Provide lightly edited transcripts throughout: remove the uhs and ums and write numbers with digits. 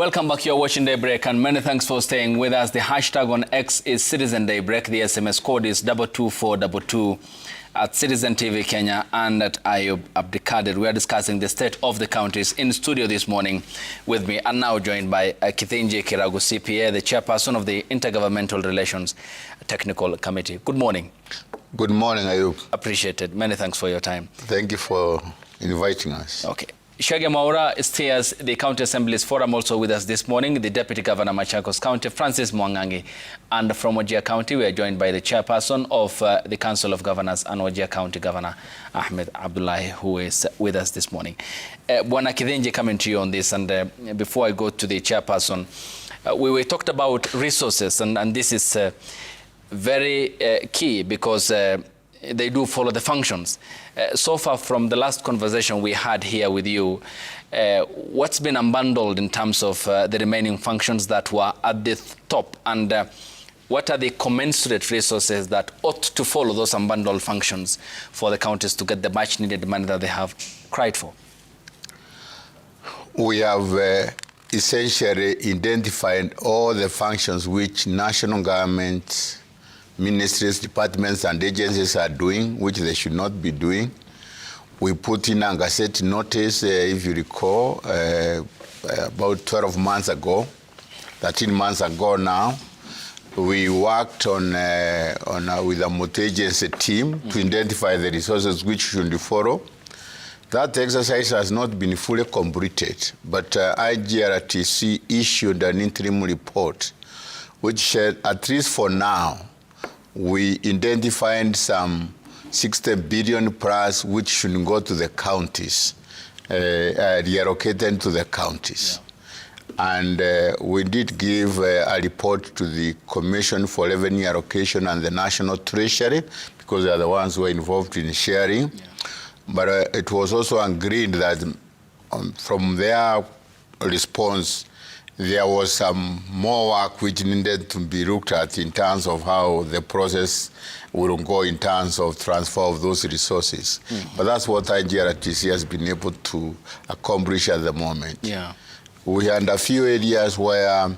Welcome back. You're watching Daybreak, and many thanks for staying with us. The hashtag on X is Citizen Daybreak. The SMS code is 22422 at Citizen TV Kenya and at Ayub Abdikadir. We are discussing the state of the counties. In studio this morning with me and now joined by Kithinji Kiragu, CPA, the chairperson of the Intergovernmental Relations Technical Committee. Good morning. Good morning, Ayub. Appreciated. Many thanks for your time. Thank you for inviting us. Okay. Shage Maura steers the County Assembly's forum, also with us this morning, the Deputy Governor Machakos County, Francis Mwangangi. And from Wajir County, we are joined by the chairperson of the Council of Governors and Wajir County Governor Ahmed Abdullahi, who is with us this morning. Bwana Kithinji, coming to you on this, and before I go to the chairperson, we talked about resources, and this is very key because they do follow the functions. So far from the last conversation we had here with you, what's been unbundled in terms of the remaining functions that were at the top, and what are the commensurate resources that ought to follow those unbundled functions for the counties to get the much needed money that they have cried for? We have essentially identified all the functions which national governments, ministries, departments and agencies are doing, which they should not be doing. We put in a gazette notice, if you recall, about 12 months ago, 13 months ago now. We worked on with a multi-agency team to identify the resources which should follow. That exercise has not been fully completed, but IGRTC issued an interim report which said, at least for now, we identified some 60 billion plus which should go to the counties, reallocated to the counties. Yeah. And we did give a report to the Commission for Revenue Allocation and the National Treasury, because they are the ones who are involved in sharing. Yeah. But it was also agreed that from their response, there was some more work which needed to be looked at in terms of how the process will go in terms of transfer of those resources. Mm-hmm. But that's what IGRTC has been able to accomplish at the moment. Yeah. We had a few areas where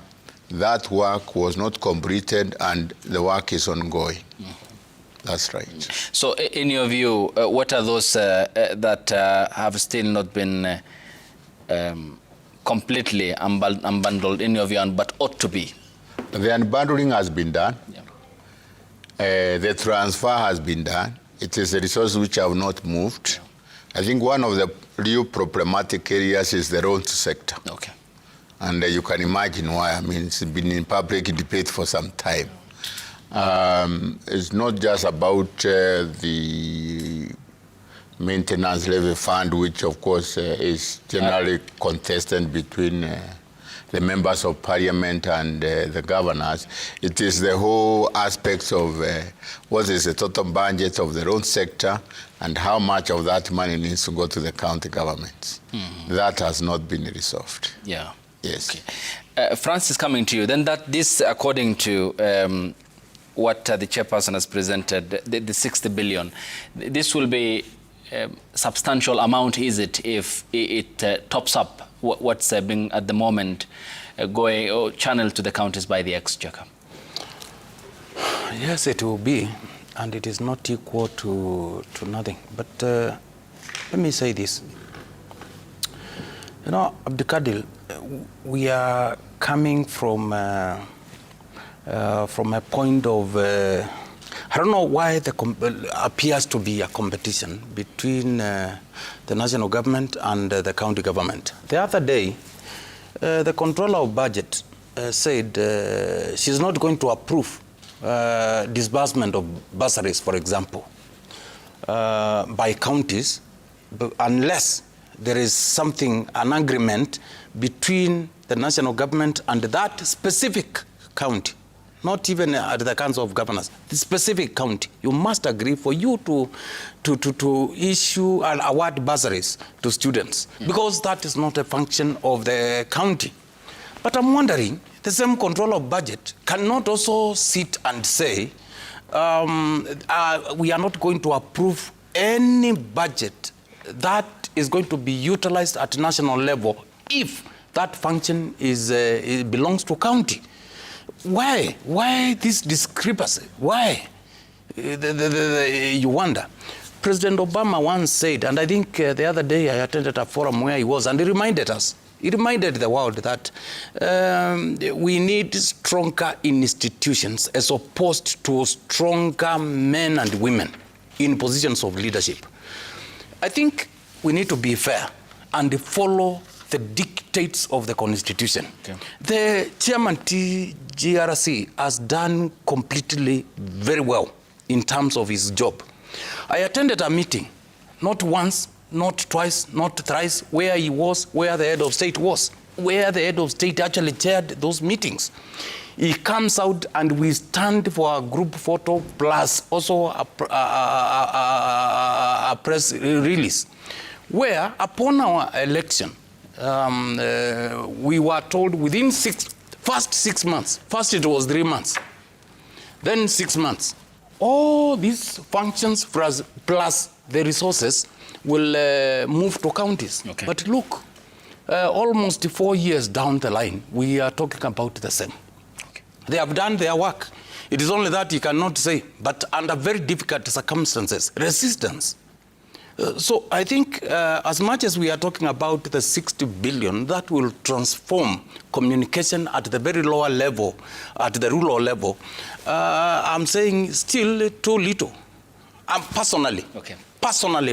that work was not completed and the work is ongoing. Mm-hmm. That's right. So in your view, what are those that have still not been completely unbundled in your view, but ought to be? The unbundling has been done. Yeah. The transfer has been done. It is a resource which have not moved. Yeah. I think one of the real problematic areas is the road sector. Okay. And you can imagine why. I mean, it's been in public debate for some time. It's not just about the maintenance levy fund, which of course is generally contested between the members of parliament and the governors. It is the whole aspects of what is the total budget of the road sector and how much of that money needs to go to the county governments. Mm-hmm. That has not been resolved. Yeah. Yes. Okay. Francis, coming to you, then that this, according to what the chairperson has presented, the 60 billion, this will be substantial amount, is it, if it tops up what's being at the moment going or channeled to the counties by the exchequer? Yes, it will be, and it is not equal to nothing. But let me say this. You know, Abdikadir, we are coming from a point of I don't know why there appears to be a competition between the national government and the county government. The other day, the controller of budget said she's not going to approve disbursement of bursaries, for example, by counties, unless there is something, an agreement between the national government and that specific county. Not even at the Council of Governors, the specific county. You must agree for you to issue and award bursaries to students, because that is not a function of the county. But I'm wondering, the same controller of budget cannot also sit and say, we are not going to approve any budget that is going to be utilized at national level if that function it belongs to county. Why? Why this discrepancy? Why? You wonder. President Obama once said, and I think the other day I attended a forum where he was, and he reminded us, he reminded the world that we need stronger institutions as opposed to stronger men and women in positions of leadership. I think we need to be fair and follow the dictates of the Constitution. Okay. The chairman TGRC has done completely very well in terms of his job. I attended a meeting, not once, not twice, not thrice, where he was, where the head of state was, where the head of state actually chaired those meetings. He comes out and we stand for a group photo plus also a press release, where upon our election, we were told within first 6 months, first it was 3 months, then 6 months, all these functions plus the resources will move to counties. Okay. But look, almost 4 years down the line, we are talking about the same. Okay. They have done their work. It is only that you cannot say, but under very difficult circumstances, resistance. So I think as much as we are talking about the 60 billion, that will transform communication at the very lower level, at the rural level, I'm saying still too little. Personally,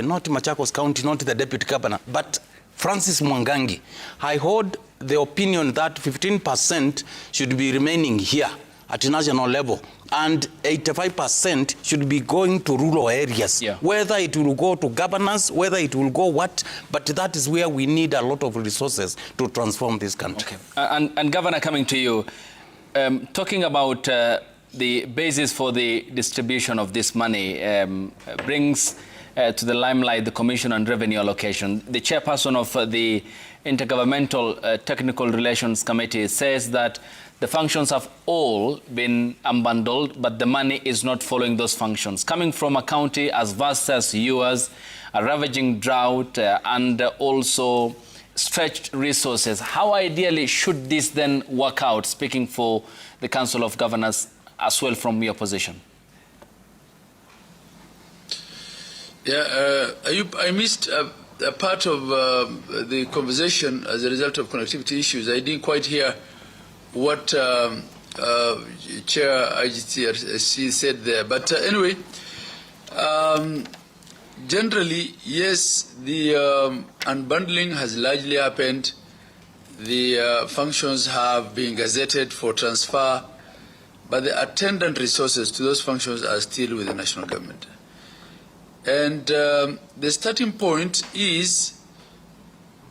not Machakos County, not the deputy governor, but Francis Mwangangi, I hold the opinion that 15% should be remaining here at the national level, and 85% should be going to rural areas. Yeah. Whether it will go to governance, whether it will go what, but that is where we need a lot of resources to transform this country. Okay. And Governor, coming to you, talking about the basis for the distribution of this money brings to the limelight the Commission on Revenue Allocation. The chairperson of the Intergovernmental Technical Relations Committee says that the functions have all been unbundled, but the money is not following those functions. Coming from a county as vast as yours, a ravaging drought, and also stretched resources, how ideally should this then work out, speaking for the Council of Governors as well from your position? Yeah, I missed a part of the conversation as a result of connectivity issues. I didn't quite hear what Chair IGTRC said there. But anyway, generally, yes, the unbundling has largely happened. The functions have been gazetted for transfer, but the attendant resources to those functions are still with the national government. And the starting point is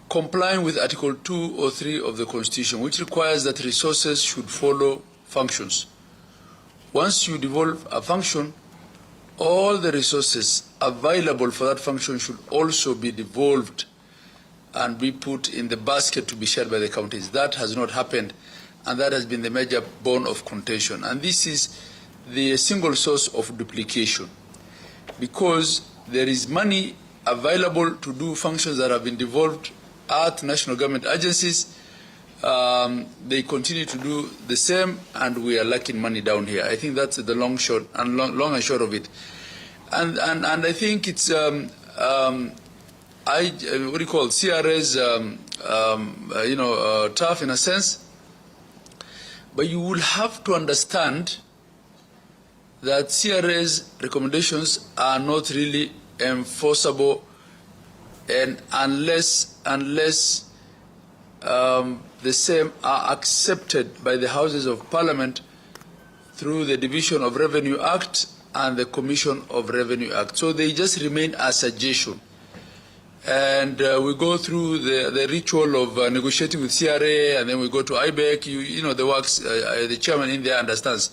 complying with Article 2 or 3 of the Constitution, which requires that resources should follow functions. Once you devolve a function, all the resources available for that function should also be devolved and be put in the basket to be shared by the counties. That has not happened, and that has been the major bone of contention. And this is the single source of duplication, because there is money available to do functions that have been devolved at national government agencies. They continue to do the same, and we are lacking money down here. I think that's the long and short of it. And I think it's what do you call it? CRA's tough in a sense, but you will have to understand that CRA's recommendations are not really enforceable, and unless the same are accepted by the Houses of Parliament through the Division of Revenue Act and the Commission of Revenue Act. So they just remain a suggestion. And we go through the ritual of negotiating with CRA, and then we go to IBEC. You know the works, the chairman in there understands.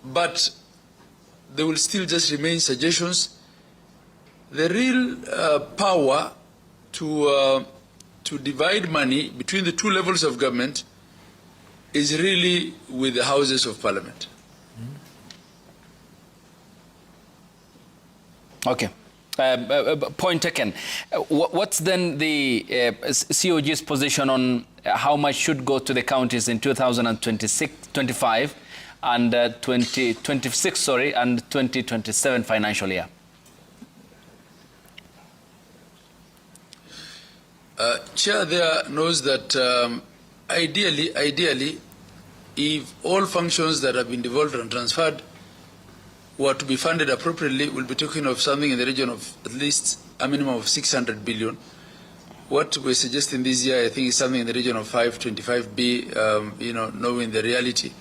But they will still just remain suggestions. The real power to divide money between the two levels of government is really with the Houses of Parliament. Okay. Point taken. What's then the COG's position on how much should go to the counties in 2025 and 2026, and 2027 financial year? Chair there knows that ideally, if all functions that have been devolved and transferred were to be funded appropriately, we'll be talking of something in the region of at least a minimum of 600 billion. What we're suggesting this year, I think, is something in the region of 525B. Knowing the reality,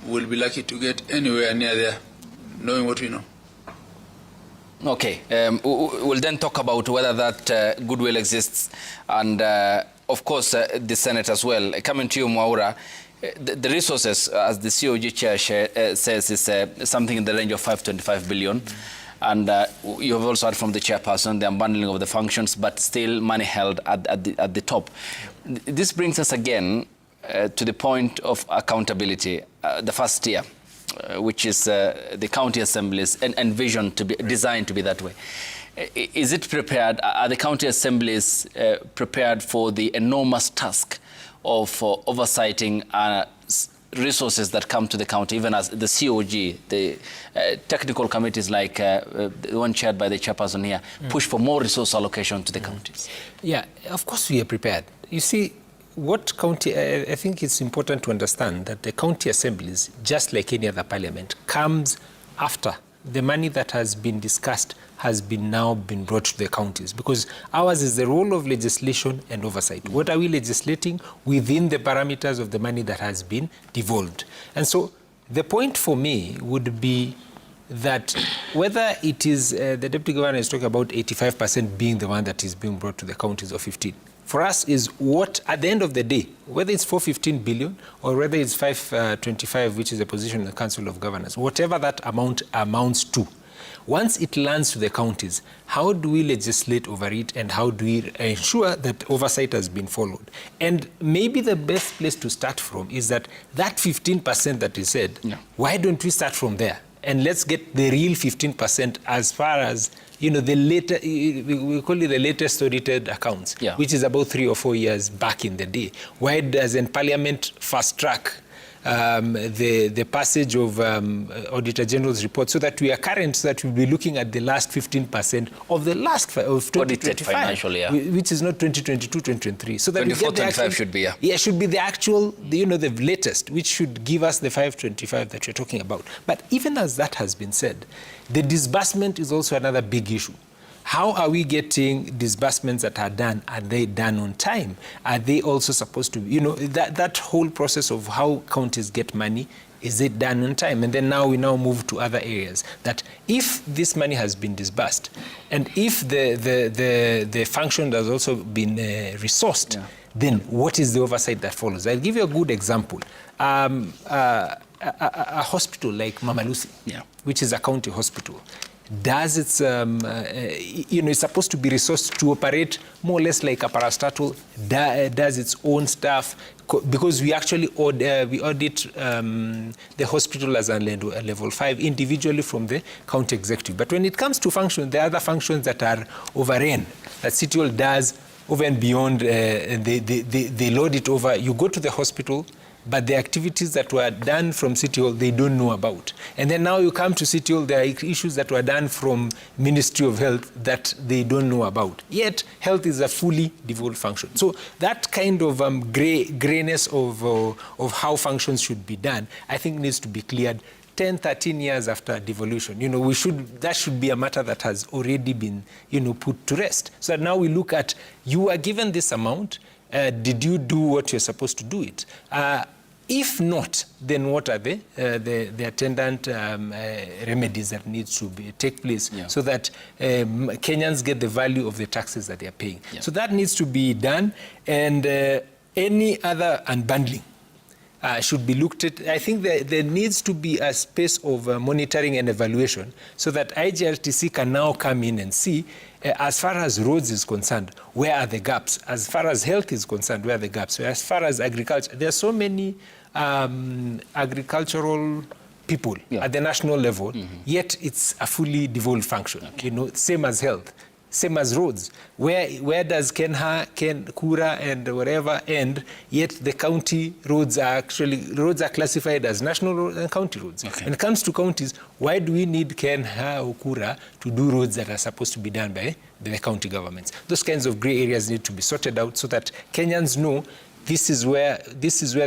we'll be lucky to get anywhere near there, knowing what we know. Okay, we'll then talk about whether that goodwill exists, and of course the Senate as well. Coming to you, Mwaura, the resources, as the COG chair says, is something in the range of 525 billion. And you have also heard from the chairperson the unbundling of the functions, but still money held at the top. This brings us again to the point of accountability, the first tier, which is the county assemblies envisioned to be designed to be that way. Is it prepared? Are the county assemblies prepared for the enormous task of oversighting resources that come to the county, even as the COG, the technical committees like the one chaired by the chairperson here, push for more resource allocation to the counties? Yeah, of course we are prepared. You see, what county, I think it's important to understand that the county assemblies, just like any other parliament, comes after the money that has been discussed has now been brought to the counties, because ours is the role of legislation and oversight. What are we legislating within the parameters of the money that has been devolved? And so the point for me would be that whether it is the Deputy Governor is talking about 85% being the one that is being brought to the counties, or 15. For us is what, at the end of the day, whether it's 415 billion or whether it's 525, which is the position of the Council of Governors, whatever that amount amounts to, once it lands to the counties, how do we legislate over it, and how do we ensure that oversight has been followed? And maybe the best place to start from is that 15% that is said, why don't we start from there? And let's get the real 15% as far as, the later, we call it the latest audited accounts, which is about 3 or 4 years back in the day. Why doesn't Parliament fast track the passage of Auditor General's report, so that we are current, so that we'll be looking at the last 15% of the last of 2025, financial year, which is not 2022, 2023. So that 24, 25 should be, should be the actual, the latest, which should give us the 525 that you're talking about. But even as that has been said, the disbursement is also another big issue. How are we getting disbursements that are done? Are they done on time? Are they also supposed to, that whole process of how counties get money, is it done on time? And then we move to other areas, that if this money has been disbursed, and if the function has also been resourced, then what is the oversight that follows? I'll give you a good example. A hospital like Mama Lucy, which is a county hospital, does its, it's supposed to be resourced to operate more or less like a parastatal, does its own stuff, because we actually audit the hospital as a level 5 individually from the county executive. But when it comes to functions, there are other functions that are overrun, that City Hall does over and beyond, they load it over. You go to the hospital, but the activities that were done from City Hall, they don't know about. And then now you come to City Hall, there are issues that were done from Ministry of Health that they don't know about. Yet, health is a fully devolved function. So that kind of grayness of how functions should be done, I think needs to be cleared 10, 13 years after devolution. That should be a matter that has already been, put to rest. So now we look at, you are given this amount, did you do what you're supposed to do it? If not, then what are the attendant remedies that need to take place so that Kenyans get the value of the taxes that they are paying? So that needs to be done, and any other unbundling should be looked at. I think there needs to be a space of monitoring and evaluation, so that IGRTC can now come in and see, as far as roads is concerned, where are the gaps? As far as health is concerned, where are the gaps? As far as agriculture, there are so many agricultural people at the national level, yet it's a fully devolved function. You know, same as health, same as roads. Where does Kura and whatever end? Yet the county roads are classified as national roads and county roads. Okay. When it comes to counties, why do we need Kenha or Kura to do roads that are supposed to be done by the county governments? Those kinds of grey areas need to be sorted out so that Kenyans know this is where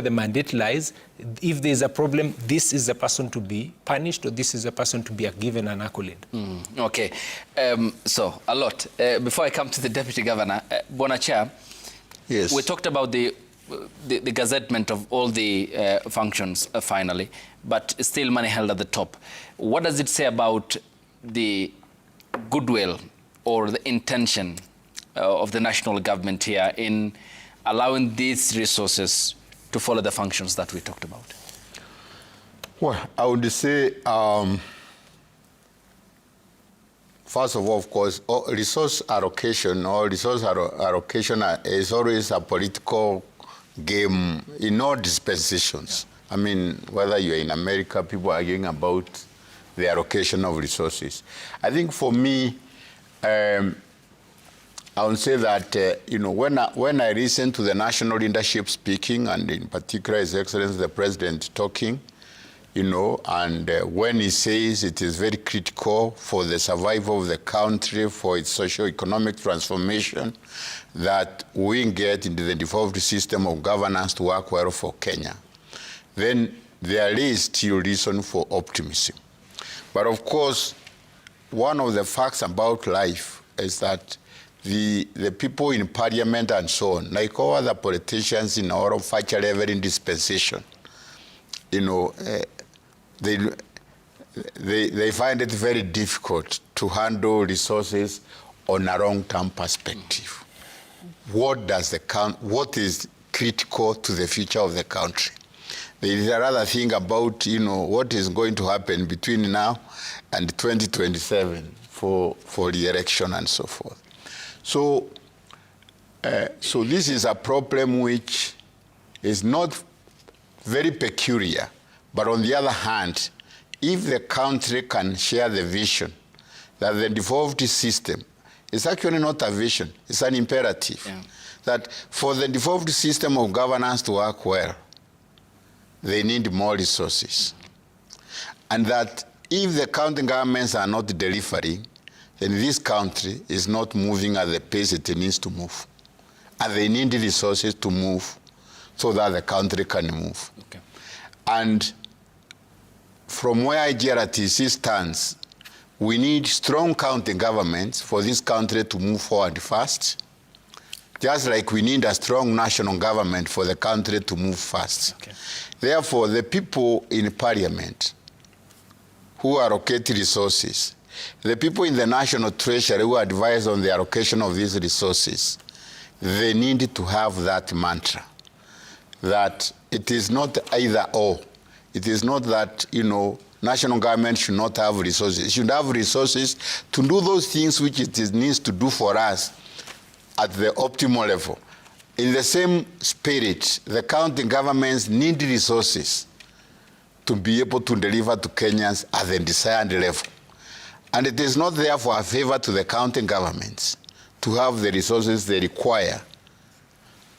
the mandate lies. If there is a problem, this is the person to be punished, or this is the person to be given an accolade. Okay, so a lot. Before I come to the Deputy Governor, Bonacha, Yes. we talked about the gazettement of all the functions finally, but still money held at the top. What does it say about the goodwill or the intention of the national government here in allowing these resources to follow the functions that we talked about? Well, I would say, first of all, of course, resource allocation is always a political game in all dispensations. I mean, whether you're in America, people are arguing about the allocation of resources. I think for me, I would say that, you know, when I listen to the national leadership speaking, and in particular His Excellency the President talking, you know, and when he says it is very critical for the survival of the country, for its socio-economic transformation, that we get into the devolved system of governance to work well for Kenya, then there is still reason for optimism. But of course, one of the facts about life is that the people in parliament and so on, like all other politicians in our future level in dispensation, you know, they find it very difficult to handle resources on a long-term perspective. What is critical to the future of the country? There is another thing about, you know, what is going to happen between now and 2027 for the election and so forth. So this is a problem which is not very peculiar, but on the other hand, if the country can share the vision that the devolved system is actually not a vision, it's an imperative, that for the devolved system of governance to work well, they need more resources. And that if the county governments are not delivering, then this country is not moving at the pace it needs to move. And they need the resources to move so that the country can move. Okay. And from where IGRTC stands, we need strong county governments for this country to move forward fast, just like we need a strong national government for the country to move fast. Okay. Therefore, the people in parliament who allocate resources, the people in the National Treasury who advise on the allocation of these resources, they need to have that mantra, that it is not either or. It is not that, you know, national government should not have resources. It should have resources to do those things which it needs to do for us at the optimal level. In the same spirit, the county governments need resources to be able to deliver to Kenyans at the desired level. And it is not therefore a favor to the county governments to have the resources they require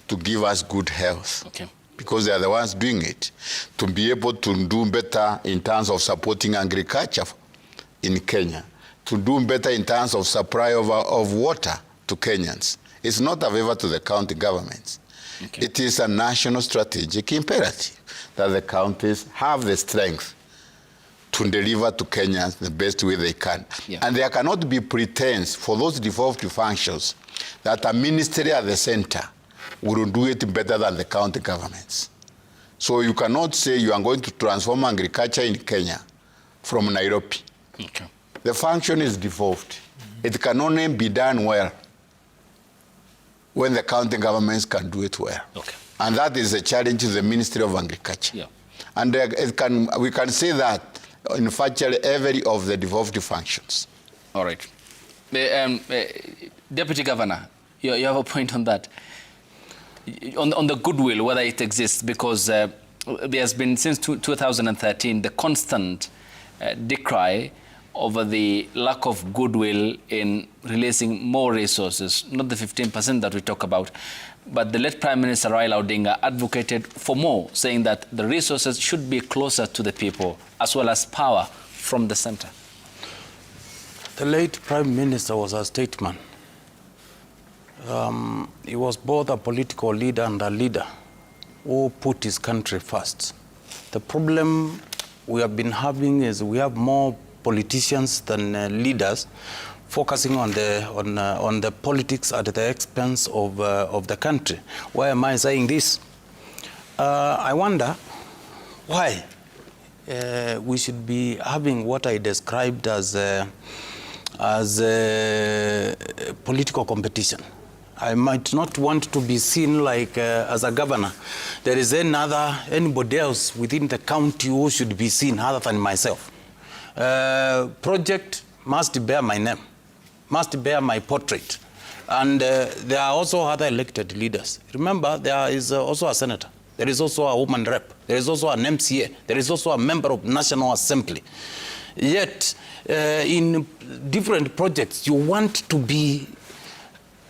to give us good health. Okay. Because they are the ones doing it, to be able to do better in terms of supporting agriculture in Kenya, to do better in terms of supply of water to Kenyans. It's not a favor to the county governments. Okay. It is a national strategic imperative that the counties have the strength to deliver to Kenyans the best way they can. Yeah. And there cannot be pretense for those devolved functions that a ministry at the center will do it better than the county governments. So you cannot say you are going to transform agriculture in Kenya from Nairobi. Okay. The function is devolved. It can only be done well when the county governments can do it well. Okay. And that is a challenge to the Ministry of Agriculture. Yeah. And we can say that in virtually every of the devolved functions. All right. Deputy Governor, you have a point on that. On the goodwill, whether it exists, because there's been, since 2013, the constant decry over the lack of goodwill in releasing more resources, not the 15% that we talk about. But the late Prime Minister Raila Odinga advocated for more, saying that the resources should be closer to the people, as well as power from the center. The late Prime Minister was a statesman. He was both a political leader and a leader who put his country first. The problem we have been having is we have more politicians than leaders focusing on the politics at the expense of the country. Why am I saying this? I wonder why we should be having what I described as political competition. I might not want to be seen like as a governor. There is anybody else within the county who should be seen other than myself. Project must bear my name, must bear my portrait. And there are also other elected leaders. Remember, there is also a senator. There is also a woman rep. There is also an MCA. There is also a member of National Assembly. Yet, in different projects, you want to be,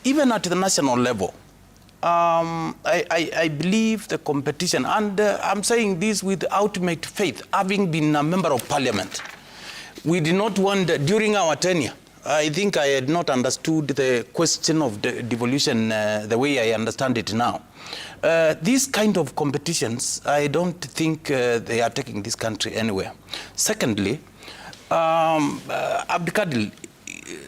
even at the national level, I believe the competition, and I'm saying this with ultimate faith, having been a member of parliament. We did not want, during our tenure, I think I had not understood the question of the devolution the way I understand it now. These kind of competitions, I don't think they are taking this country anywhere. Secondly, Abdikadir,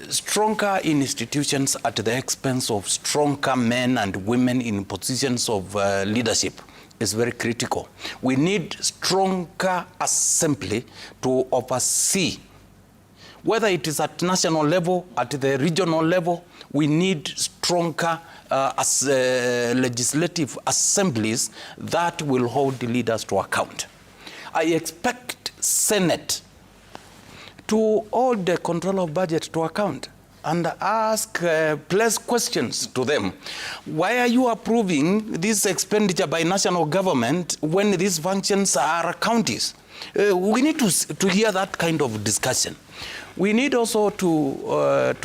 stronger institutions at the expense of stronger men and women in positions of leadership is very critical. We need stronger assembly to oversee, whether it is at national level, at the regional level. We need stronger legislative assemblies that will hold the leaders to account. I expect Senate to hold the control of budget to account and ask, place questions to them. Why are you approving this expenditure by national government when these functions are counties? We need to hear that kind of discussion. We need also to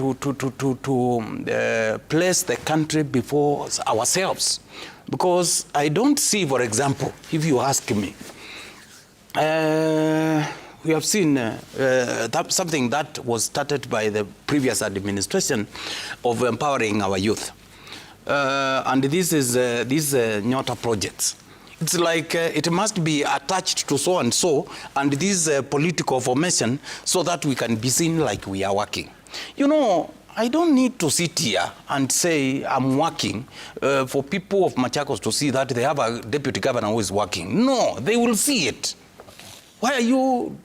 place the country before ourselves, because I don't see, for example, if you ask me, we have seen something that was started by the previous administration of empowering our youth. And this is these Nyota projects. It's like it must be attached to so and so and this political formation so that we can be seen like we are working. You know, I don't need to sit here and say I'm working for people of Machakos to see that they have a deputy governor who is working. No, they will see it. Why are you?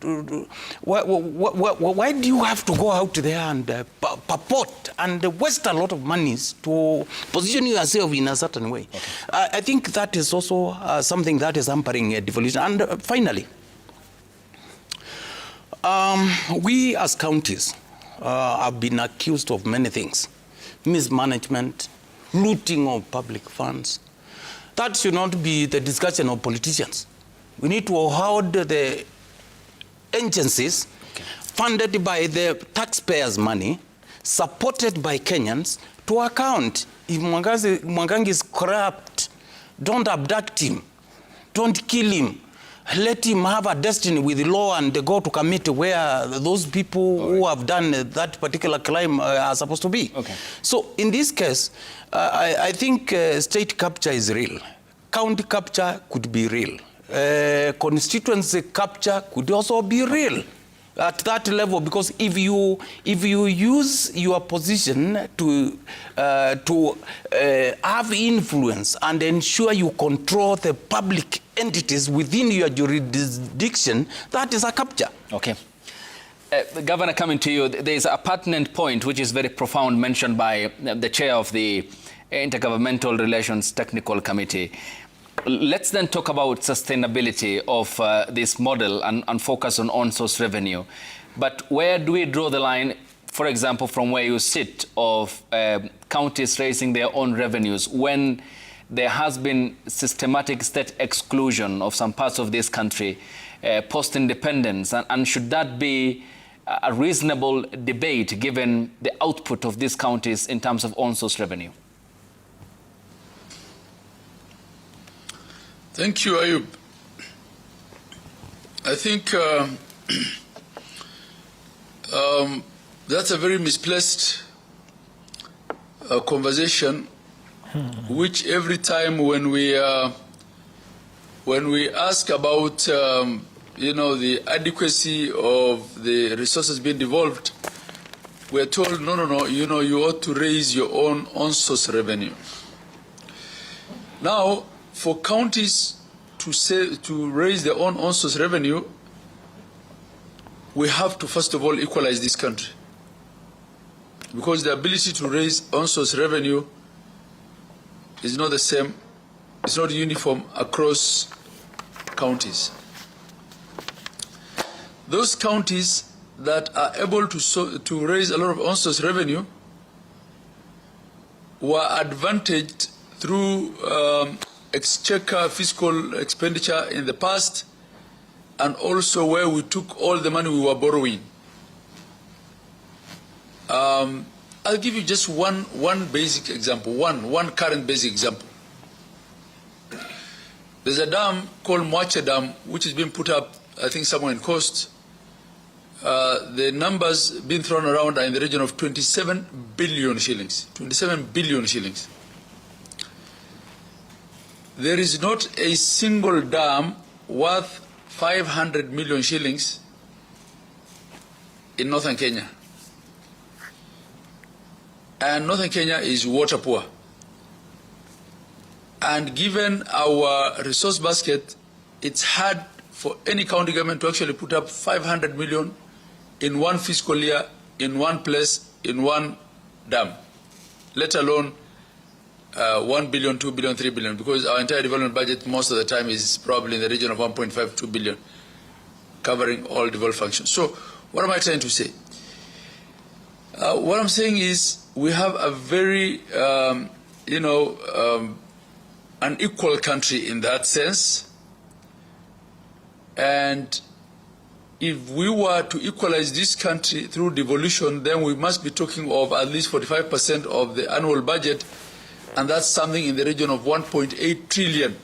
Why do you have to go out there and purport and waste a lot of monies to position yourself in a certain way? Okay. I think that is also something that is hampering devolution. And finally, we as counties have been accused of many things: mismanagement, looting of public funds. That should not be the discussion of politicians. We need to hold the agencies funded by the taxpayers' money, supported by Kenyans, to account. If Mwangangi is corrupt, don't abduct him, don't kill him. Let him have a destiny with the law and go to committee where those people who have done that particular crime are supposed to be. Okay. So in this case, I think state capture is real. County capture could be real. Constituency capture could also be real at that level, because if you use your position to have influence and ensure you control the public entities within your jurisdiction, that is a capture. Okay. Governor, coming to you, there is a pertinent point which is very profound, mentioned by the chair of the Intergovernmental Relations Technical Committee. Let's then talk about sustainability of this model and focus on on-source revenue. But where do we draw the line, for example, from where you sit, of counties raising their own revenues when there has been systematic state exclusion of some parts of this country post-independence, and should that be a reasonable debate given the output of these counties in terms of on-source revenue? Thank you, Ayub. I think that's a very misplaced conversation, which every time when we ask about the adequacy of the resources being devolved, we're told no, you ought to raise your own on-source revenue. Now, for counties to raise their own on-source revenue, we have to first of all equalize this country, because the ability to raise on-source revenue is not the same, it's not uniform across counties. Those counties that are able to raise a lot of on-source revenue were advantaged through exchequer fiscal expenditure in the past, and also where we took all the money we were borrowing. I'll give you just one basic example, one current basic example. There's a dam called Mwache Dam, which is being put up, I think, somewhere in Coast. The numbers being thrown around are in the region of 27 billion shillings. 27 billion shillings. There is not a single dam worth 500 million shillings in northern Kenya. And northern Kenya is water poor. And given our resource basket, it's hard for any county government to actually put up 500 million in one fiscal year, in one place, in one dam, let alone 1 billion, 2 billion, 3 billion, because our entire development budget most of the time is probably in the region of 1.5, 2 billion, covering all devolved functions. So what am I trying to say? What I'm saying is we have a very, unequal country in that sense. And if we were to equalize this country through devolution, then we must be talking of at least 45% of the annual budget, and that's something in the region of 1.8 trillion.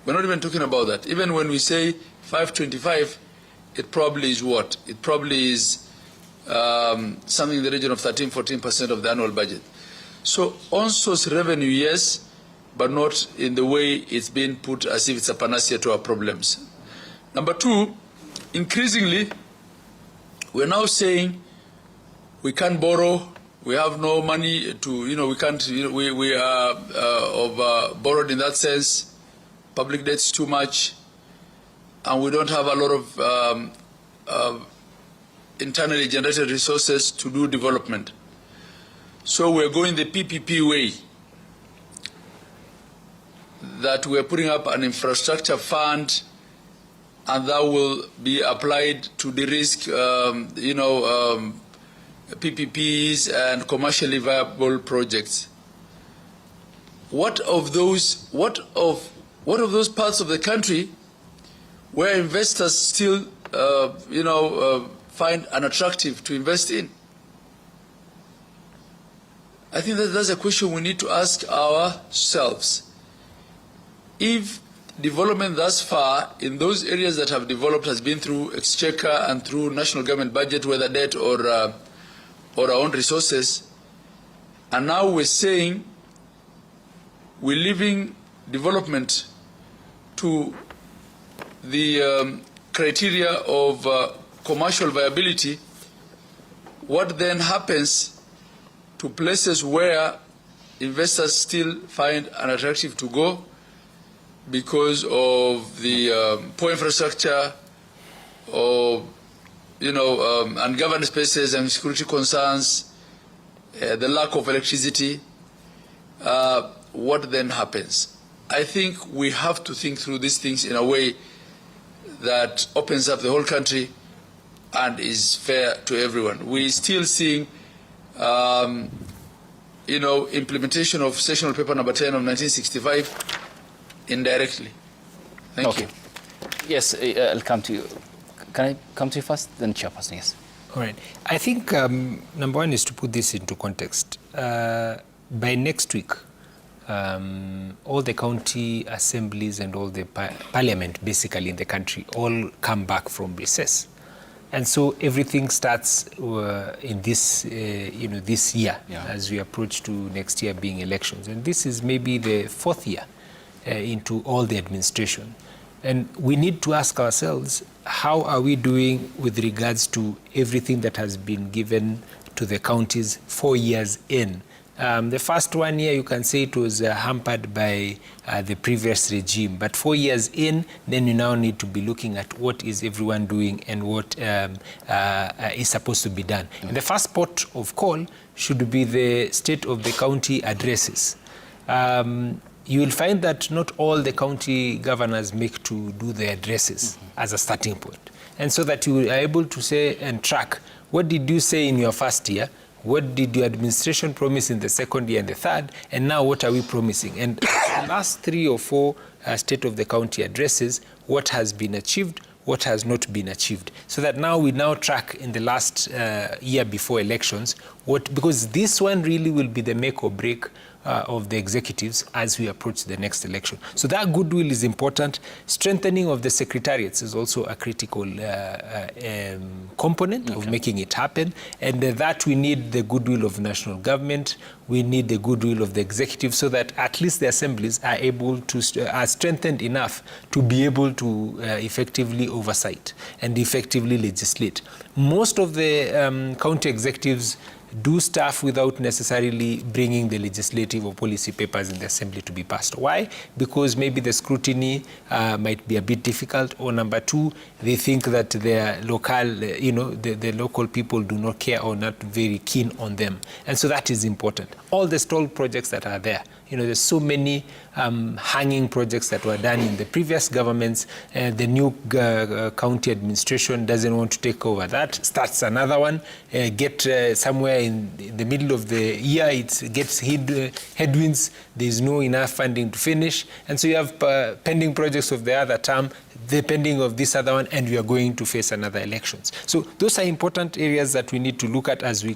We're not even talking about that. Even when we say 525, it probably is what? It probably is something in the region of 13, 14% of the annual budget. So on-source revenue, yes, but not in the way it's being put as if it's a panacea to our problems. Number two, increasingly, we're now saying we can't borrow, we have no money to, we can't, we are borrowed in that sense, public debt is too much, and we don't have a lot of internally generated resources to do development. So we're going the PPP way, that we're putting up an infrastructure fund, and that will be applied to de-risk, PPPs and commercially viable projects. What of those parts of the country where investors still, find unattractive to invest in? I think that's a question we need to ask ourselves. If development thus far in those areas that have developed has been through exchequer and through national government budget, whether debt or our own resources, and now we're saying we're leaving development to the criteria of commercial viability, what then happens to places where investors still find unattractive to go because of the poor infrastructure, or ungoverned spaces and security concerns, the lack of electricity? What then happens? I think we have to think through these things in a way that opens up the whole country and is fair to everyone. We're still seeing implementation of sessional paper number 10 of 1965 indirectly. Thank you. Yes, I'll come to you. Can I come to you first, then Chairperson? Yes. All right. I think number one is to put this into context. By next week, all the county assemblies and all the parliament basically in the country all come back from recess. And so everything starts in this, this year, as we approach to next year being elections. And this is maybe the fourth year into all the administration. And we need to ask ourselves, how are we doing with regards to everything that has been given to the counties 4 years in? The first 1 year, you can say it was hampered by the previous regime. But 4 years in, then you now need to be looking at what is everyone doing and what is supposed to be done. And the first port of call should be the state of the county addresses. You will find that not all the county governors make to do the addresses as a starting point. And so that you are able to say and track, what did you say in your first year? What did your administration promise in the second year and the third? And now what are we promising? And the last 3 or 4 state of the county addresses, what has been achieved, what has not been achieved. So that now we now track in the last year before elections, because this one really will be the make or break of the executives as we approach the next election. So that goodwill is important. Strengthening of the secretariats is also a critical component of making it happen. And that we need the goodwill of national government. We need the goodwill of the executive so that at least the assemblies are able to, are strengthened enough to be able to effectively oversight and effectively legislate. Most of the county executives do stuff without necessarily bringing the legislative or policy papers in the assembly to be passed. Why? Because maybe the scrutiny might be a bit difficult, or number two, they think that their local, the local people do not care or not very keen on them. And so that is important. All the stalled projects that are there, there's so many hanging projects that were done in the previous governments. The new county administration doesn't want to take over that, starts another one, somewhere in the middle of the year, it gets headwinds, there's no enough funding to finish, and so you have pending projects of the other term, the pending of this other one, and we are going to face another elections. So those are important areas that we need to look at as we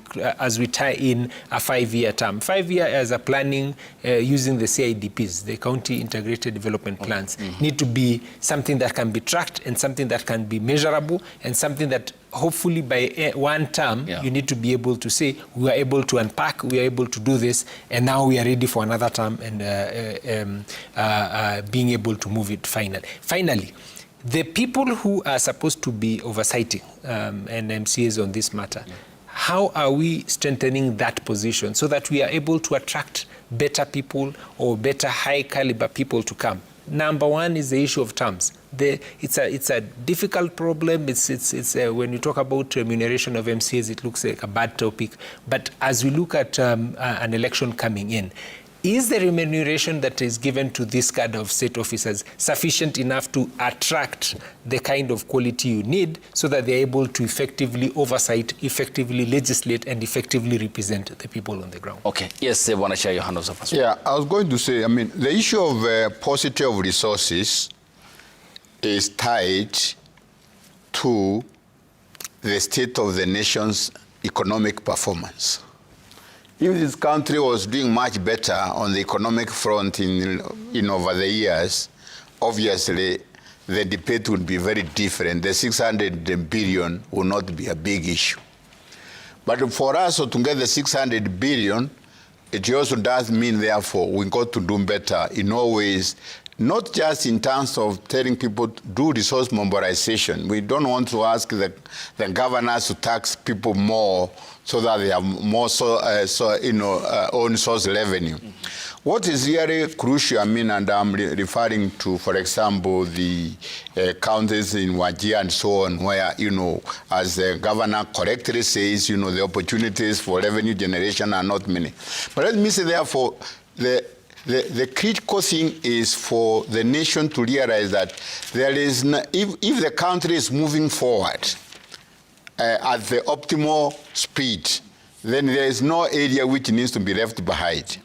tie in a 5-year term. 5-year as a planning using the CIDPs, the County Integrated Development Plans, need to be something that can be tracked and something that can be measurable and something that hopefully by one term, you need to be able to say, we are able to unpack, we are able to do this, and now we are ready for another term and being able to move it finally. The people who are supposed to be oversighting and MCAs on this matter, how are we strengthening that position so that we are able to attract better people or better high caliber people to come? Number one is the issue of terms. It's a difficult problem. It's when you talk about remuneration of MCAs, it looks like a bad topic. But as we look at an election coming in, is the remuneration that is given to this kind of state officers sufficient enough to attract the kind of quality you need so that they're able to effectively oversight, effectively legislate, and effectively represent the people on the ground? Okay. Yes, I want to share your hand also. Yeah, I was going to say, the issue of paucity of resources is tied to the state of the nation's economic performance. If this country was doing much better on the economic front in over the years, obviously the debate would be very different. The 600 billion will not be a big issue. But for us to get the 600 billion, it also does mean, therefore, we got to do better in all ways, not just in terms of telling people to do resource mobilization. We don't want to ask the governors to tax people more so that they have more own source revenue. What is really crucial, and I'm referring to, for example, the counties in Wajir and so on, where, as the governor correctly says, the opportunities for revenue generation are not many. But let me say, therefore, the critical thing is for the nation to realize that there is, if the country is moving forward at the optimal speed, then there is no area which needs to be left behind.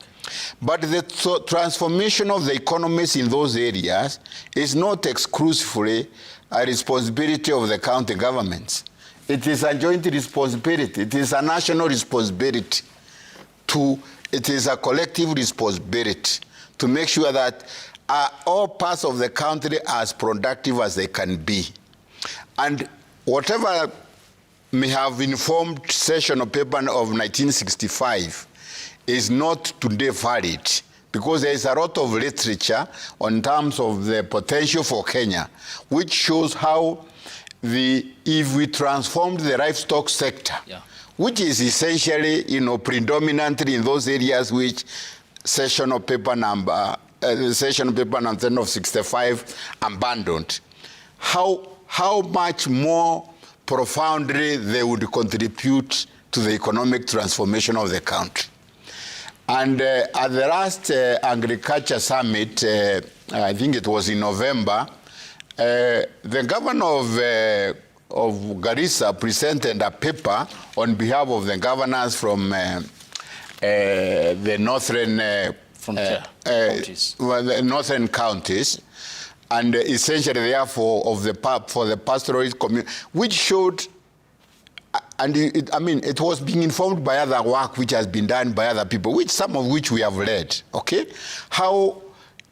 But the transformation of the economies in those areas is not exclusively a responsibility of the county governments. It is a joint responsibility. It is a national responsibility. It is a collective responsibility to make sure that all parts of the country are as productive as they can be. And whatever may have informed sessional paper of 1965 is not today valid, because there is a lot of literature on terms of the potential for Kenya, which shows how if we transformed the livestock sector, which is essentially, predominantly in those areas which sessional paper number 10 of 65 abandoned, how much more profoundly they would contribute to the economic transformation of the country. And at the last agriculture summit, I think it was in November, the governor of Garissa presented a paper on behalf of the governors from the northern counties. Well, the northern counties, and essentially therefore for the pastoralist community, which showed, and it was being informed by other work which has been done by other people, some of which we have read, okay? How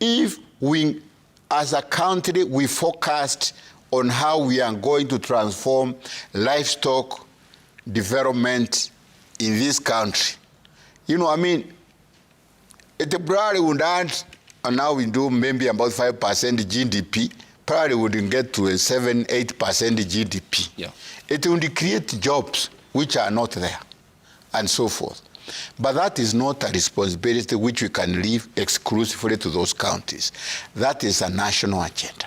if we, as a country, we focused on how we are going to transform livestock development in this country. It probably would add, and now we do maybe about 5% GDP, probably wouldn't get to a 7-8% GDP. Yeah. It would create jobs which are not there, and so forth. But that is not a responsibility which we can leave exclusively to those counties. That is a national agenda.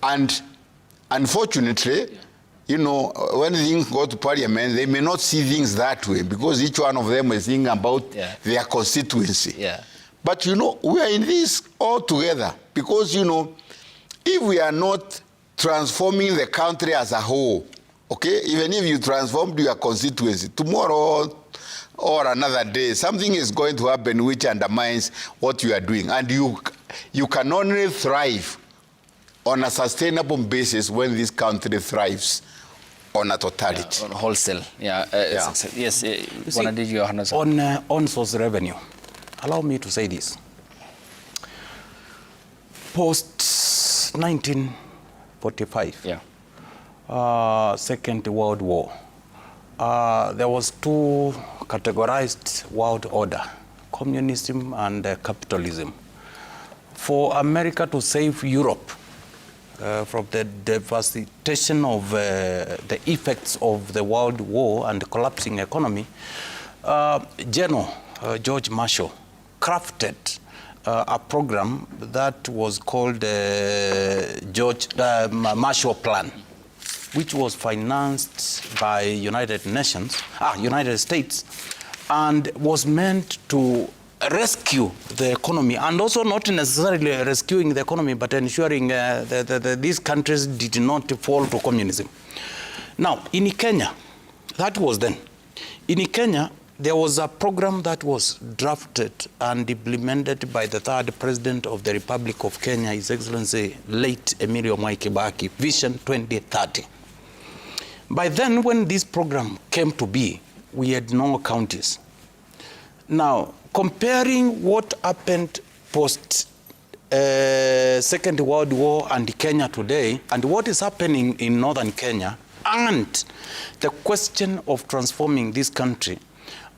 And unfortunately, when things go to parliament, they may not see things that way, because each one of them is thinking about their constituency. Yeah. But, we are in this all together, because, if we are not transforming the country as a whole, okay, even if you transformed your constituency, tomorrow or another day, something is going to happen which undermines what you are doing. And you can only thrive on a sustainable basis when this country thrives on a totality. On wholesale, yes. On source revenue, allow me to say this. Post 1945, Second World War, there was two categorized world order, communism and capitalism. For America to save Europe from the devastation of the effects of the World War and collapsing economy, General George Marshall crafted a program that was called Marshall Plan, which was financed by United States, and was meant to rescue the economy, and also not necessarily rescuing the economy, but ensuring these countries did not fall to communism. Now, in Kenya, that was then. In Kenya, there was a program that was drafted and implemented by the third president of the Republic of Kenya, His Excellency late Emilio Mwai Kibaki, Vision 2030. By then, when this program came to be, we had no counties. Now, comparing what happened post Second World War and Kenya today, and what is happening in northern Kenya, and the question of transforming this country,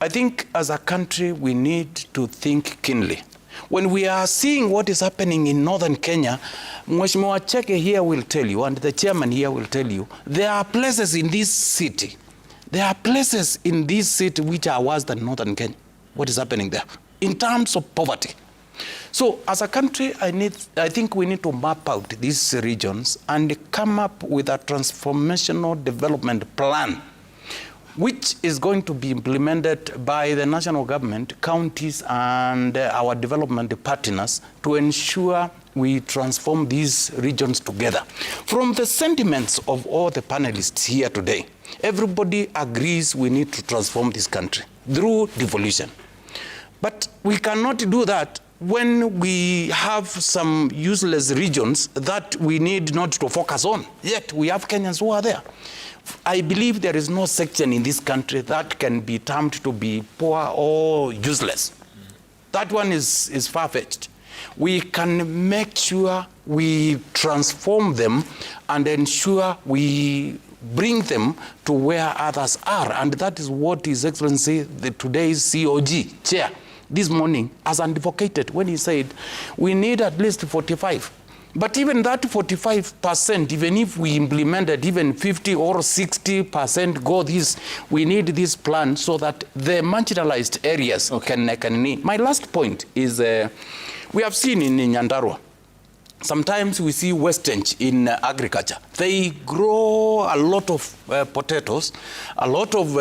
I think as a country we need to think keenly. When we are seeing what is happening in northern Kenya, Mheshimiwa Cheke here will tell you, and the chairman here will tell you, there are places in this city, which are worse than northern Kenya. What is happening there in terms of poverty? So as a country, I think we need to map out these regions and come up with a transformational development plan, which is going to be implemented by the national government, counties, and our development partners to ensure we transform these regions together. From the sentiments of all the panelists here today, Everybody agrees we need to transform this country through devolution. But we cannot do that when we have some useless regions that we need not to focus on. Yet we have Kenyans who are there. I believe there is no section in this country that can be termed to be poor or useless. That one is far-fetched. We can make sure we transform them and ensure we bring them to where others are. And that is what His Excellency, today's COG chair, this morning has advocated when he said we need at least 45. But even that 45%, even if we implemented even 50 or 60% go this, we need this plan so that the marginalized areas can need. My last point is we have seen in Nyandarua, sometimes we see wastage in agriculture. They grow a lot of potatoes, a lot of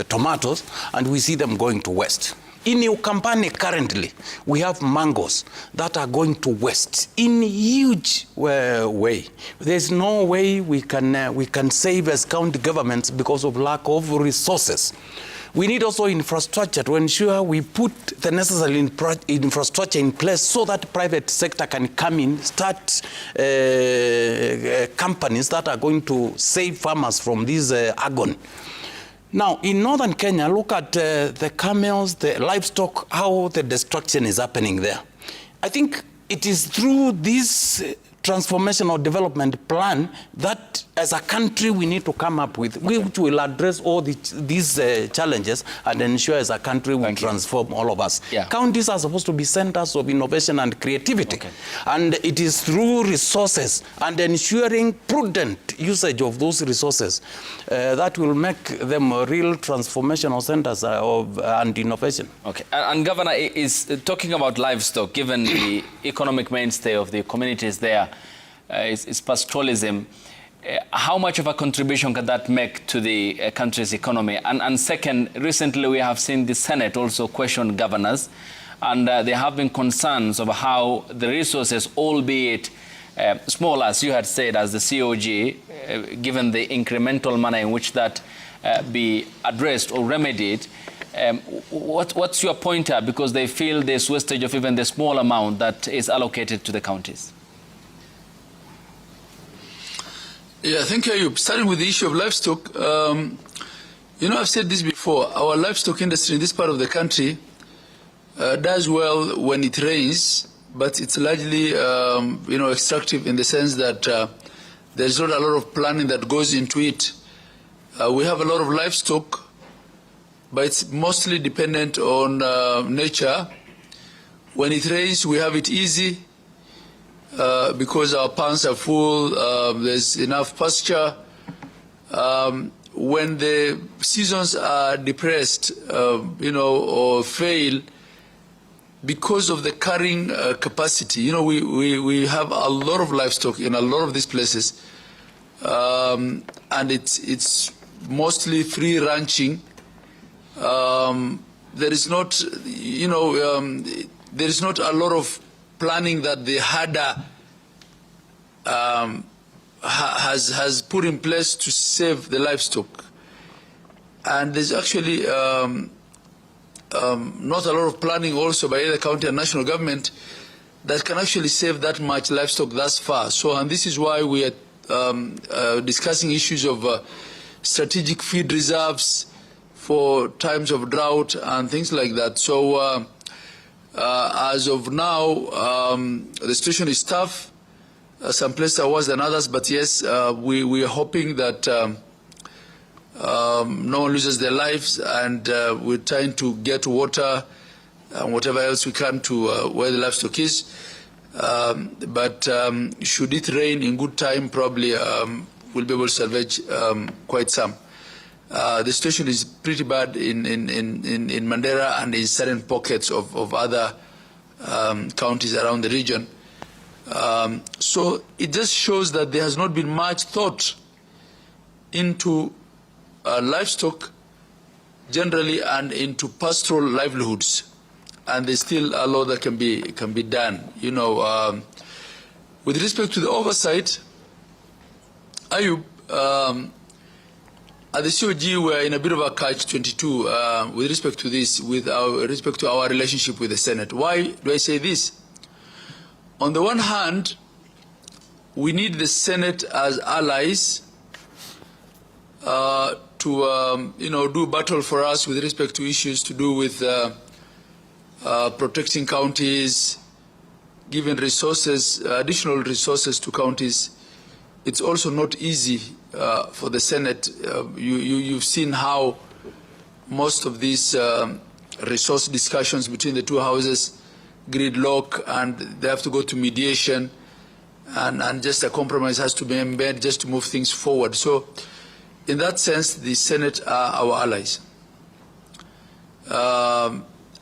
tomatoes, and we see them going to waste. In Ukampani currently, we have mangoes that are going to waste in huge way. There's no way we can save as county governments because of lack of resources. We need also infrastructure to ensure we put the necessary infrastructure in place so that private sector can come in, start companies that are going to save farmers from this agony. Now, in northern Kenya, look at the camels, the livestock, how the destruction is happening there. I think it is through this transformational development plan that as a country we need to come up with, which will address all these challenges and ensure as a country we transform all of us. Yeah. Counties are supposed to be centers of innovation and creativity. And it is through resources and ensuring prudent usage of those resources that will make them real transformational centers and innovation. Okay. And Governor is talking about livestock, given the economic mainstay of the communities there, is pastoralism. How much of a contribution can that make to the country's economy? And second, recently we have seen the Senate also question governors, and there have been concerns over how the resources, albeit small, as you had said, as the COG, given the incremental manner in which that be addressed or remedied. What's your pointer? Because they feel there's wastage of even the small amount that is allocated to the counties. Yeah, thank you, Ayub. Starting with the issue of livestock, you know, I've said this before, our livestock industry in this part of the country does well when it rains, but it's largely, you know, extractive in the sense that there's not a lot of planning that goes into it. We have a lot of livestock, but it's mostly dependent on nature. When it rains, we have it easy. Because our ponds are full, there's enough pasture. When the seasons are depressed, you know, or fail, because of the carrying capacity, you know, we have a lot of livestock in a lot of these places, and it's mostly free ranching. There is not, you know, there is not a lot of planning that the HADA has put in place to save the livestock. And there's actually not a lot of planning also by either county and national government that can actually save that much livestock thus far. So, and this is why we are discussing issues of strategic feed reserves for times of drought and things like that. So, as of now, the situation is tough. Some places are worse than others, but yes, we are hoping that no one loses their lives, and we're trying to get water and whatever else we can to where the livestock is. But should it rain in good time, probably we'll be able to salvage quite some. The situation is pretty bad in Mandera and in certain pockets of other counties around the region. So it just shows that there has not been much thought into livestock generally and into pastoral livelihoods, and there's still a lot that can be done. You know, with respect to the oversight, Ayub, at the COG, we're in a bit of a catch-22 with respect to this, with respect to our relationship with the Senate. Why do I say this? On the one hand, we need the Senate as allies to do battle for us with respect to issues to do with protecting counties, giving resources, additional resources to counties. It's also not easy for the Senate. You've seen how most of these resource discussions between the two houses gridlock, and they have to go to mediation, and just a compromise has to be made just to move things forward. So in that sense, the Senate are our allies.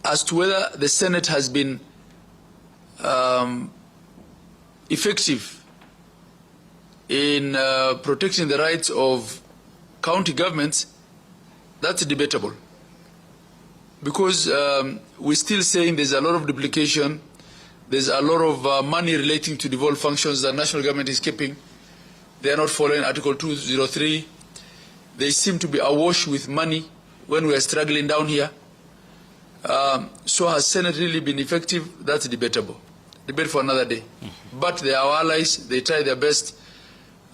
As to whether the Senate has been effective in protecting the rights of county governments, that's debatable. Because we're still saying there's a lot of duplication, there's a lot of money relating to devolved functions that national government is keeping. They are not following Article 203. They seem to be awash with money when we are struggling down here. So has Senate really been effective? That's debatable. Debate for another day. But they are our allies. They try their best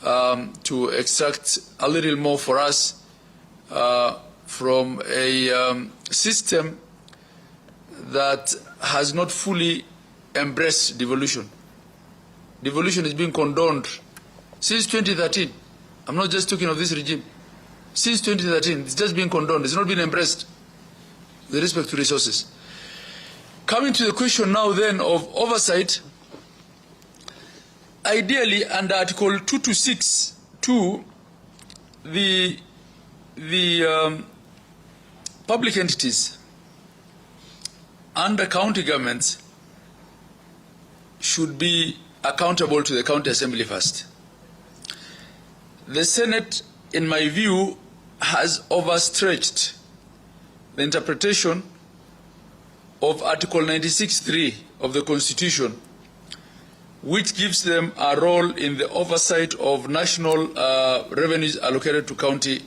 to extract a little more for us from a system that has not fully embraced devolution. Devolution is being condoned since 2013. I'm not just talking of this regime. Since 2013, it's just being condoned. It's not been embraced with respect to resources. Coming to the question now then of oversight, ideally under Article 226(2), the public entities under county governments should be accountable to the county assembly first. The Senate, in my view, has overstretched the interpretation of Article 96(3) of the Constitution, which gives them a role in the oversight of national revenues allocated to county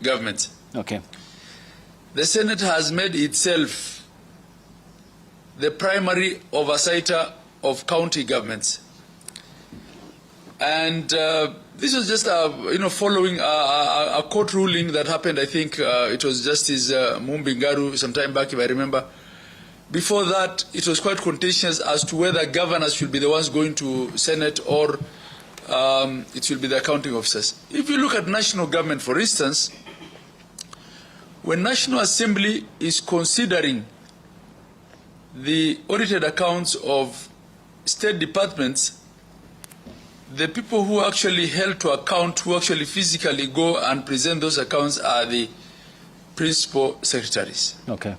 governments. Okay. The Senate has made itself the primary oversighter of county governments. And this was just following a court ruling that happened. I think it was Justice Mumbingaru some time back, if I remember. Before that, it was quite contentious as to whether governors should be the ones going to Senate or it should be the accounting officers. If you look at national government, for instance, when National Assembly is considering the audited accounts of state departments, the people who actually held to account, who actually physically go and present those accounts, are the principal secretaries. Okay.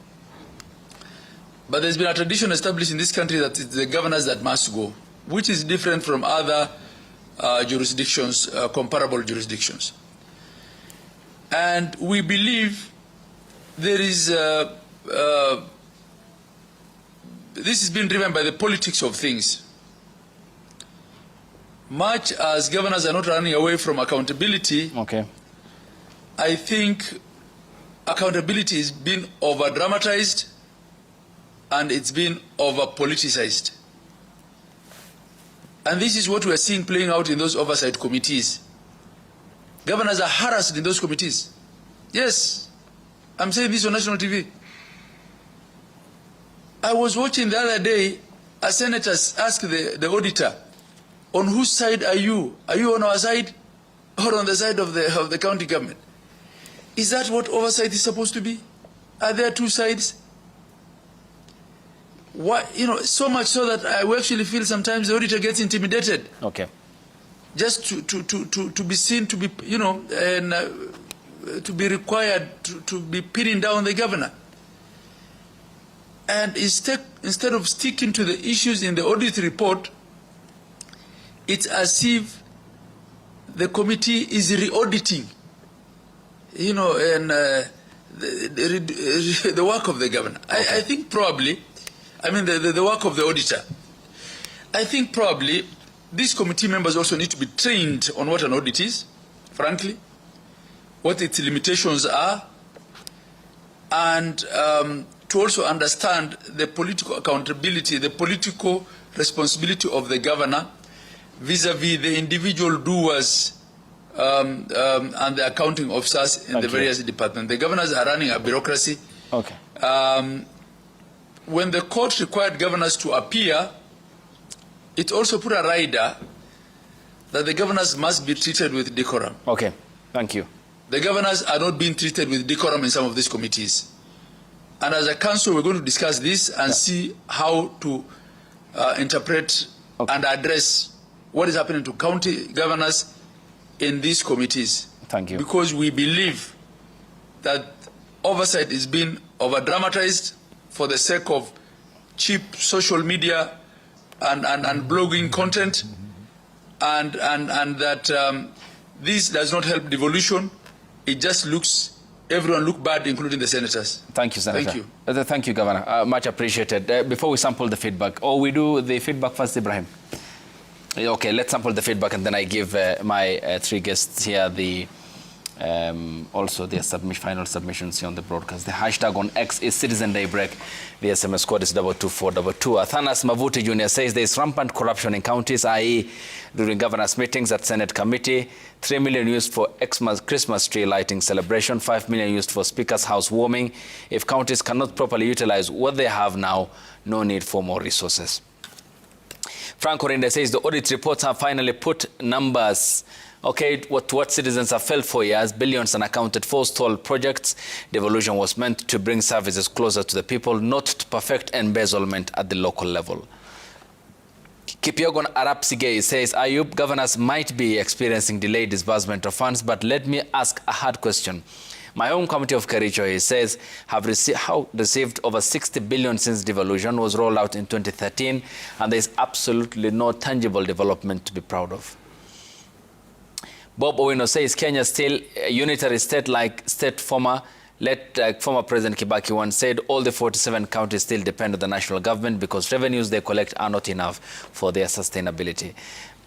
But there's been a tradition established in this country that it's the governors that must go, which is different from other jurisdictions, comparable jurisdictions. And we believe there is, this has been driven by the politics of things. Much as governors are not running away from accountability, okay, I think accountability is being over-dramatized and it's been over-politicized. And this is what we are seeing playing out in those oversight committees. Governors are harassed in those committees. Yes, I'm saying this on national TV. I was watching the other day, a senator asked the auditor, on whose side are you? Are you on our side or on the side of the county government? Is that what oversight is supposed to be? Are there two sides? Why, so much so that we actually feel sometimes the auditor gets intimidated. Okay. Just to be seen, to be, and to be required to be pinning down the governor. And instead of sticking to the issues in the audit report, it's as if the committee is re-auditing, and the work of the governor. Okay. I think probably, the work of the auditor. I think probably these committee members also need to be trained on what an audit is, frankly. what its limitations are, and to also understand the political accountability, the political responsibility of the governor vis-a-vis the individual doers and the accounting officers in the various departments. The governors are running a bureaucracy. Okay. When the court required governors to appear, it also put a rider that the governors must be treated with decorum. Okay, thank you. The governors are not being treated with decorum in some of these committees. And as a council, we're going to discuss this and see how to interpret and address what is happening to county governors in these committees. Thank you. Because we believe that oversight is being over-dramatized for the sake of cheap social media and blogging content, and that this does not help devolution. It just looks, everyone look bad, including the senators. Thank you, Senator. Thank you. Thank you, Governor. Much appreciated. Before we sample the feedback, or we do the feedback first, Ibrahim? Okay, let's sample the feedback, and then I give my three guests here the also their final submissions here on the broadcast. The hashtag on X is Citizen Daybreak. The SMS code is 22422. Athanas Mavuti Jr. says there is rampant corruption in counties, i.e. during governors' meetings at Senate committee. 3 million used for Christmas tree lighting celebration, 5 million used for Speaker's house warming. If counties cannot properly utilize what they have now, no need for more resources. Frank Orinde says the audit reports have finally put numbers, okay, what citizens have felt for years, billions unaccounted for, stalled projects. Devolution was meant to bring services closer to the people, not to perfect embezzlement at the local level. Kipyogon Arapsige says Ayub, governors might be experiencing delayed disbursement of funds, but let me ask a hard question. My home county of Kericho, he says, have received over 60 billion since devolution was rolled out in 2013, and there is absolutely no tangible development to be proud of. Bob Owino says Kenya still a unitary state like former President Kibaki once said all the 47 counties still depend on the national government because revenues they collect are not enough for their sustainability.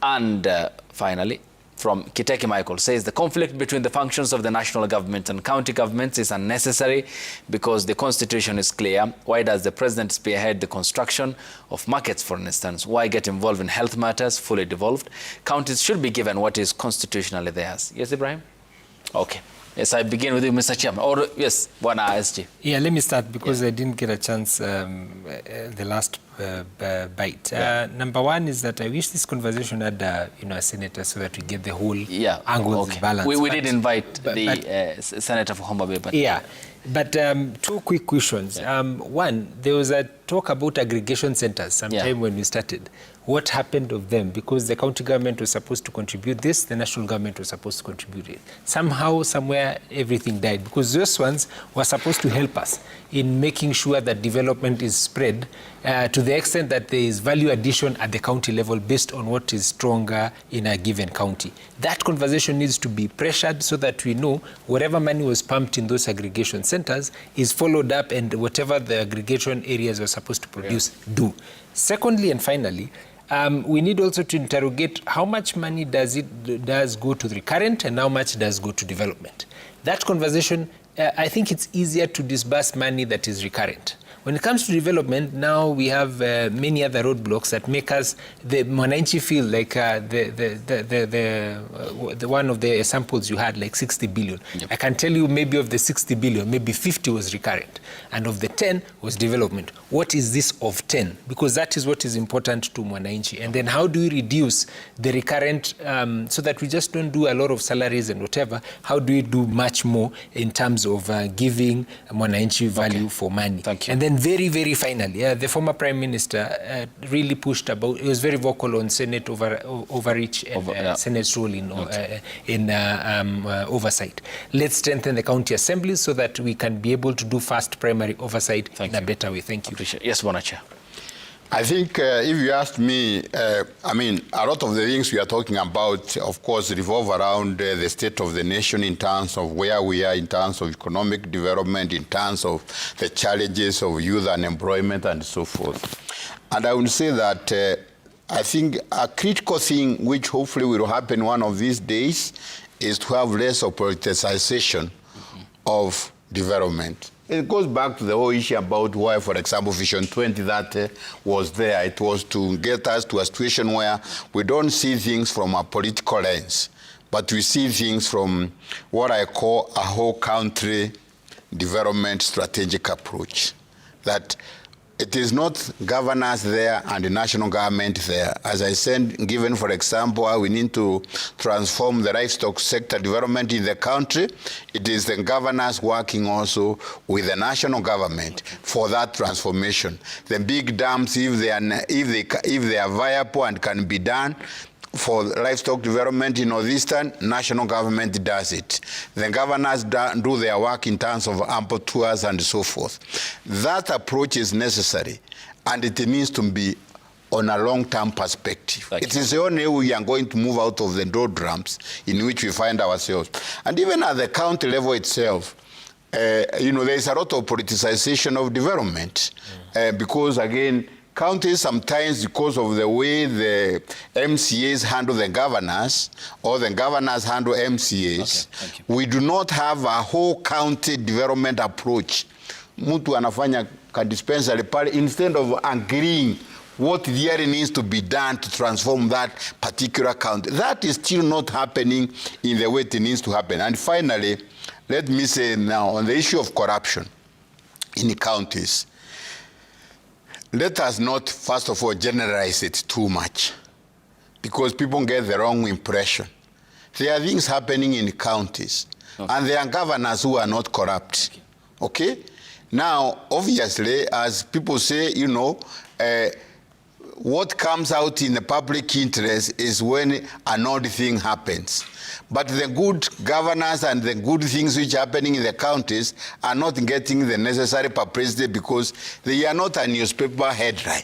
And finally, from Kiteki Michael says the conflict between the functions of the national government and county governments is unnecessary because the constitution is clear. Why does the president spearhead the construction of markets, for instance? Why get involved in health matters fully devolved? Counties should be given what is constitutionally theirs. Yes, Ibrahim? Okay. Yes, I begin with you, Mr. Chairman. Or, yes, one SG. Yeah, let me start because I didn't get a chance the last bite. Number one is that I wish this conversation had a senator so that we get the whole angles balanced. We did invite the senator for Homa Bay. But but two quick questions. One, there was a talk about aggregation centers sometime when we started. What happened of them? Because the county government was supposed to contribute this, the national government was supposed to contribute it. Somehow, somewhere, everything died because those ones were supposed to help us in making sure that development is spread to the extent that there is value addition at the county level based on what is stronger in a given county. That conversation needs to be pressured so that we know whatever money was pumped in those aggregation centers is followed up and whatever the aggregation areas were supposed to produce, do. Secondly and finally, we need also to interrogate how much money does go to the recurrent and how much does go to development. That conversation, I think it's easier to disburse money that is recurrent. When it comes to development, now we have many other roadblocks that make us, the Mwananchi feel like the one of the samples you had, like 60 billion. Yep. I can tell you maybe of the 60 billion, maybe 50 was recurrent. And of the 10 was development. What is this of 10? Because that is what is important to Mwananchi. And then how do we reduce the recurrent so that we just don't do a lot of salaries and whatever? How do we do much more in terms of giving Mwananchi value for money? Thank you. And then very, very finally, the former Prime Minister really pushed about, he was very vocal on Senate overreach and Senate's role in oversight. Let's strengthen the county assemblies so that we can be able to do fast primary oversight in a better way. Thank you. Yes, Bonacha. I think if you ask me, I mean, a lot of the things we are talking about, of course, revolve around the state of the nation in terms of where we are, in terms of economic development, in terms of the challenges of youth unemployment and so forth. And I would say that I think a critical thing which hopefully will happen one of these days is to have less of politicization of development. It goes back to the whole issue about why, for example, Vision 2030 was there. It was to get us to a situation where we don't see things from a political lens, but we see things from what I call a whole country development strategic approach. That it is not governors there and the national government there. As I said, given, for example, how we need to transform the livestock sector development in the country, it is the governors working also with the national government for that transformation. The big dams, if they are viable and can be done, for livestock development in Northeastern, national government does it. The governors do their work in terms of ample tours and so forth. That approach is necessary, and it needs to be on a long-term perspective. It is the only way we are going to move out of the doldrums in which we find ourselves. And even at the county level itself, there is a lot of politicization of development because, again, counties sometimes, because of the way the MCAs handle the governors or the governors handle MCAs, we do not have a whole county development approach. Mtu anafanya dispensary pale instead of agreeing what really needs to be done to transform that particular county. That is still not happening in the way it needs to happen. And finally, let me say now on the issue of corruption in the counties, let us not, first of all, generalize it too much because people get the wrong impression. There are things happening in the counties, and there are governors who are not corrupt. Okay? Now, obviously, as people say, what comes out in the public interest is when an odd thing happens. But the good governors and the good things which are happening in the counties are not getting the necessary publicity because they are not a newspaper headline.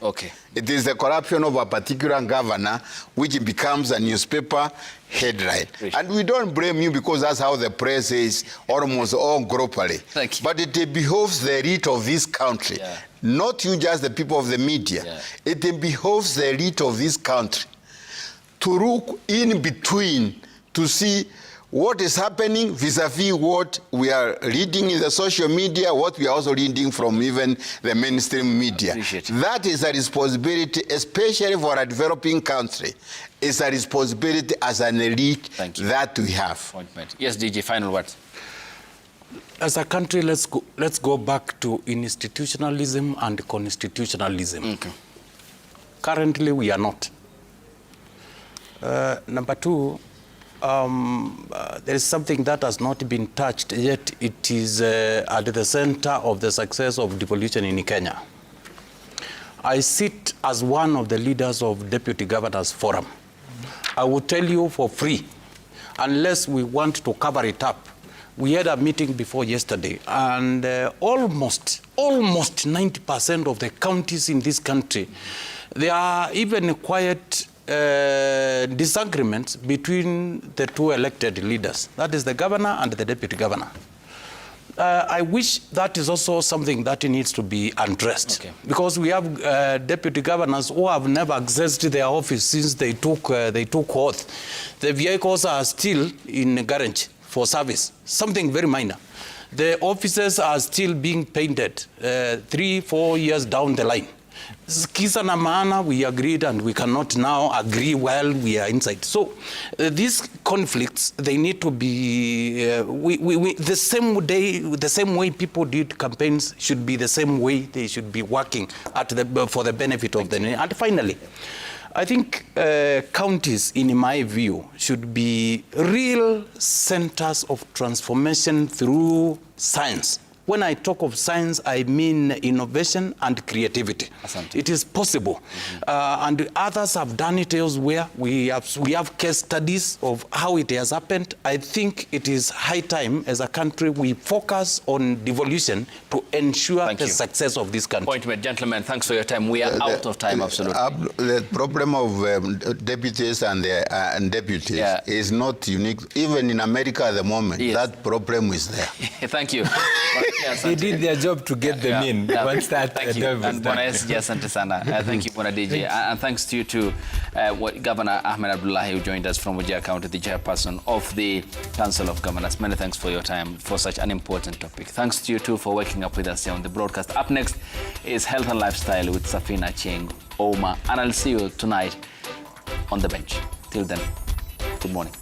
It is the corruption of a particular governor which becomes a newspaper headline. And we don't blame you because that's how the press is almost all globally. But it behoves the elite of this country, not you just the people of the media. It behoves the elite of this country to look in between to see what is happening vis-a-vis what we are reading in the social media, what we are also reading from even the mainstream media. That is a responsibility, especially for a developing country. It's a responsibility as an elite that we have. Yes, DG, final words. As a country, let's go back to institutionalism and constitutionalism. Currently, we are not. Number two, there is something that has not been touched yet. It is at the center of the success of devolution in Kenya. I sit as one of the leaders of Deputy Governors Forum. I will tell you for free, unless we want to cover it up. We had a meeting before yesterday, and almost 90% of the counties in this country, there are even quiet disagreements between the two elected leaders. That is the governor and the deputy governor. I wish that is also something that needs to be addressed, because we have deputy governors who have never accessed their office since they took oath. The vehicles are still in garage for service, something very minor. The offices are still being painted 3-4 years down the line. Kisa na maana, we agreed and we cannot now agree while we are inside. So these conflicts, they need to be, the same way people did campaigns should be the same way they should be working for the benefit of the nation. And finally, I think counties, in my view, should be real centers of transformation through science. When I talk of science, I mean innovation and creativity. It is possible. And others have done it elsewhere. We have case studies of how it has happened. I think it is high time as a country we focus on devolution to ensure the success of this country. Point made. Gentlemen, thanks for your time. We are out of time, absolutely. The problem of deputies and deputies is not unique. Even in America at the moment, that problem is there. Thank you. They did their job to get them in. Once that thank you. And Bwana SG, asante sana. Thank you, Bwana DJ. And thanks to you too, Governor Ahmed Abdullahi, who joined us from Wajir County, the chairperson of the Council of Governors. Many thanks for your time for such an important topic. Thanks to you too for waking up with us here on the broadcast. Up next is Health and Lifestyle with Safina Cheng Oma. And I'll see you tonight on the bench. Till then, good morning.